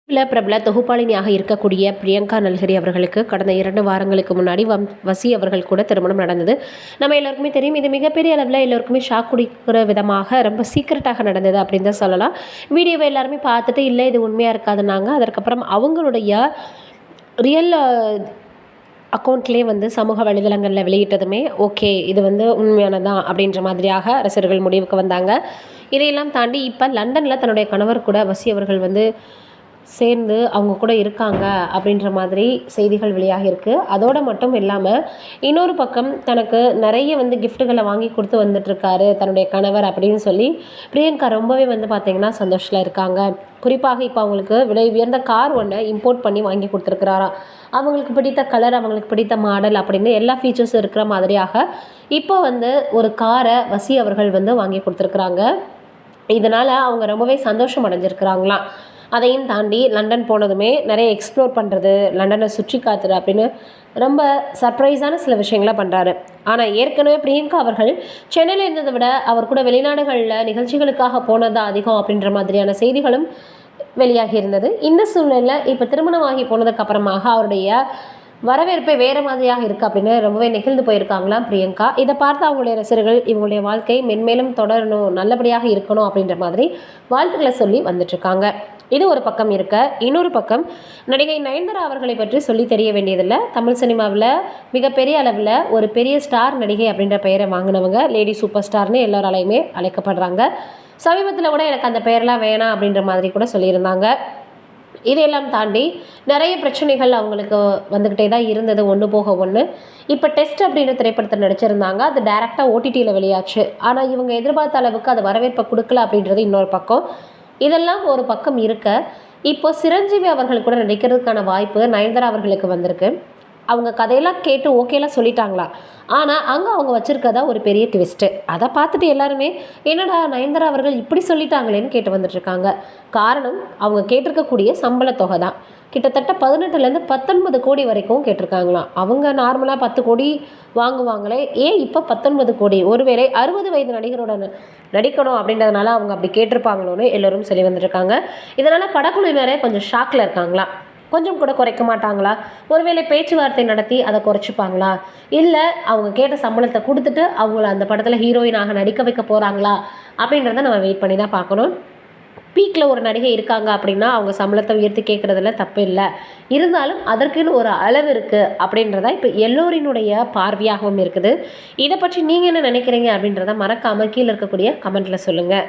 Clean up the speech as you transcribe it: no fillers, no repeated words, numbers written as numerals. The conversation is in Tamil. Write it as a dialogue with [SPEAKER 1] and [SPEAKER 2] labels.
[SPEAKER 1] பிரபல தொகுப்பாளினியாக இருக்கக்கூடிய பிரியங்கா நல்ஹரி அவர்களுக்கு கடந்த 2 வாரங்களுக்கு முன்னாடி வசி அவர்கள் கூட திருமணம் நடந்தது. நம்ம எல்லாருக்குமே தெரியும். இது மிகப்பெரிய அளவில் எல்லோருக்குமே ஷாக் குடிக்கிற விதமாக ரொம்ப சீக்கிரட்டாக நடந்தது அப்படின்னு தான் சொல்லலாம். வீடியோவை எல்லாருமே பார்த்துட்டு இல்லை இது உண்மையாக இருக்காதுன்னாங்க. அதற்கப்புறம் அவங்களுடைய ரியல் அக்கௌண்ட்லேயே சமூக வலைதளங்களில் வெளியிட்டதுமே ஓகே இது உண்மையானதான் அப்படின்ற மாதிரியாக ரசிகர்கள் முடிவுக்கு வந்தாங்க. இதையெல்லாம் தாண்டி இப்போ லண்டனில் தன்னுடைய கணவர் கூட வசி அவர்கள் சேர்ந்து அவங்க கூட இருக்காங்க அப்படின்ற மாதிரி செய்திகள் வெளியாகியிருக்கு. அதோடு மட்டும் இல்லாமல் இன்னொரு பக்கம் தனக்கு நிறைய கிஃப்ட்டுகளை வாங்கி கொடுத்து வந்துட்டுருக்காரு தன்னுடைய கணவர் அப்படின்னு சொல்லி பிரியங்கா ரொம்பவே பார்த்திங்கன்னா சந்தோஷத்தில் இருக்காங்க. குறிப்பாக இப்போ அவங்களுக்கு விலை உயர்ந்த கார் ஒன்று இம்போர்ட் பண்ணி வாங்கி கொடுத்துருக்குறாராம். அவங்களுக்கு பிடித்த கலர், அவங்களுக்கு பிடித்த மாடல் அப்படின்னு எல்லா ஃபீச்சர்ஸும் இருக்கிற மாதிரியாக இப்போ ஒரு காரை வசி அவர்கள் வாங்கி கொடுத்துருக்குறாங்க. இதனால் அவங்க ரொம்பவே சந்தோஷம் அடைஞ்சிருக்கிறாங்களாம். அதையும் தாண்டி லண்டன் போனதுமே நிறைய எக்ஸ்ப்ளோர் பண்ணுறது, லண்டனை சுற்றி காத்துறது அப்படின்னு ரொம்ப சர்ப்ரைஸான சில விஷயங்களை பண்ணுறாரு. ஆனால் ஏற்கனவே பிரியங்கா அவர்கள் சென்னையில் இருந்ததை விட அவர் கூட வெளிநாடுகளில் நிகழ்ச்சிகளுக்காக போனது அதிகம் அப்படின்ற மாதிரியான செய்திகளும் வெளியாகி இருந்தது. இந்த சூழ்நிலையில் இப்போ திருமணமாகி போனதுக்கு அப்புறமாக அவருடைய வரவேற்பை வேறு மாதிரியாக இருக்குது அப்படின்னு ரொம்பவே நெகிழ்ந்து போயிருக்காங்களாம் பிரியங்கா. இதை பார்த்து அவங்களுடைய ரசிகர்கள் இவங்களுடைய வாழ்க்கை மென்மேலும் தொடரணும், நல்லபடியாக இருக்கணும் அப்படின்ற மாதிரி வாழ்த்துக்களை சொல்லி வந்துட்டுருக்காங்க. இது ஒரு பக்கம் இருக்க, இன்னொரு பக்கம் நடிகை நயன்தாரா அவர்களை பற்றி சொல்லி தெரிய வேண்டியதில்லை. தமிழ் சினிமாவில் மிகப்பெரிய அளவில் ஒரு பெரிய ஸ்டார் நடிகை அப்படின்ற பெயரை வாங்கினவங்க, லேடி சூப்பர் ஸ்டார்னு எல்லாராலையுமே அழைக்கப்படுறாங்க. சமீபத்தில் கூட எனக்கு அந்த பெயரெலாம் வேணாம் அப்படின்ற மாதிரி கூட சொல்லியிருந்தாங்க. இதையெல்லாம் தாண்டி நிறைய பிரச்சனைகள் அவங்களுக்கு வந்துக்கிட்டே தான் இருந்தது, ஒன்று போக ஒன்று. இப்போ டெஸ்ட் அப்படின்ற திரைப்படத்தில் நடிச்சிருந்தாங்க. அது டைரெக்டாக ஓடிடியில் வெளியாச்சு. ஆனால் இவங்க எதிர்பார்த்த அளவுக்கு அது வரவேற்பை கொடுக்கல அப்படின்றது இன்னொரு பக்கம். இதெல்லாம் ஒரு பக்கம் இருக்க, இப்போ சிரஞ்சீவி அவர்கள் கூட நடிக்கிறதுக்கான வாய்ப்பு நயன்தாரா அவர்களுக்கு வந்திருக்கு. அவங்க கதையெல்லாம் கேட்டு ஓகேலாம் சொல்லிட்டாங்களா. ஆனால் அங்கே அவங்க வச்சுருக்கதா ஒரு பெரிய ட்விஸ்ட்டு. அதை பார்த்துட்டு எல்லாருமே என்னடா நயன்தாரா அவர்கள் இப்படி சொல்லிட்டாங்களேன்னு கேட்டு வந்துட்டுருக்காங்க. காரணம் அவங்க கேட்டிருக்கக்கூடிய சம்பள தொகை தான். கிட்டத்தட்ட 18லேருந்து 19 கோடி வரைக்கும் கேட்டிருக்காங்களாம். அவங்க நார்மலாக 10 கோடி வாங்குவாங்களே, ஏன் இப்போ 19 கோடி? ஒருவேளை 60 வயது நடிகரோட நடிக்கணும் அப்படின்றதுனால அவங்க அப்படி கேட்டிருப்பாங்களோன்னு எல்லோரும் சொல்லி வந்துட்டுருக்காங்க. இதனால் படக்குழுவினரே கொஞ்சம் ஷாக்கில் இருக்காங்களா. கொஞ்சம் கூட குறைக்க மாட்டாங்களா? ஒருவேளை பேச்சுவார்த்தை நடத்தி அதை குறைச்சிப்பாங்களா? இல்லை அவங்க கேட்ட சம்பளத்தை கொடுத்துட்டு அவங்கள அந்த படத்தில் ஹீரோயினாக நடிக்க வைக்க போகிறாங்களா அப்படின்றத நம்ம வெயிட் பண்ணி தான் பார்க்கணும். பீக்கில் ஒரு நடிகை இருக்காங்க அப்படின்னா அவங்க சம்பளத்தை உயர்த்தி கேட்குறதுல தப்பு இல்லை. இருந்தாலும் அதற்குன்னு ஒரு அளவு இருக்குது அப்படின்றதா இப்போ எல்லோரினுடைய பார்வையாகவும் இருக்குது. இதை பற்றி நீங்கள் என்ன நினைக்கிறீங்க அப்படின்றத மறக்காமல் கீழே இருக்கக்கூடிய கமெண்ட்டில் சொல்லுங்கள்.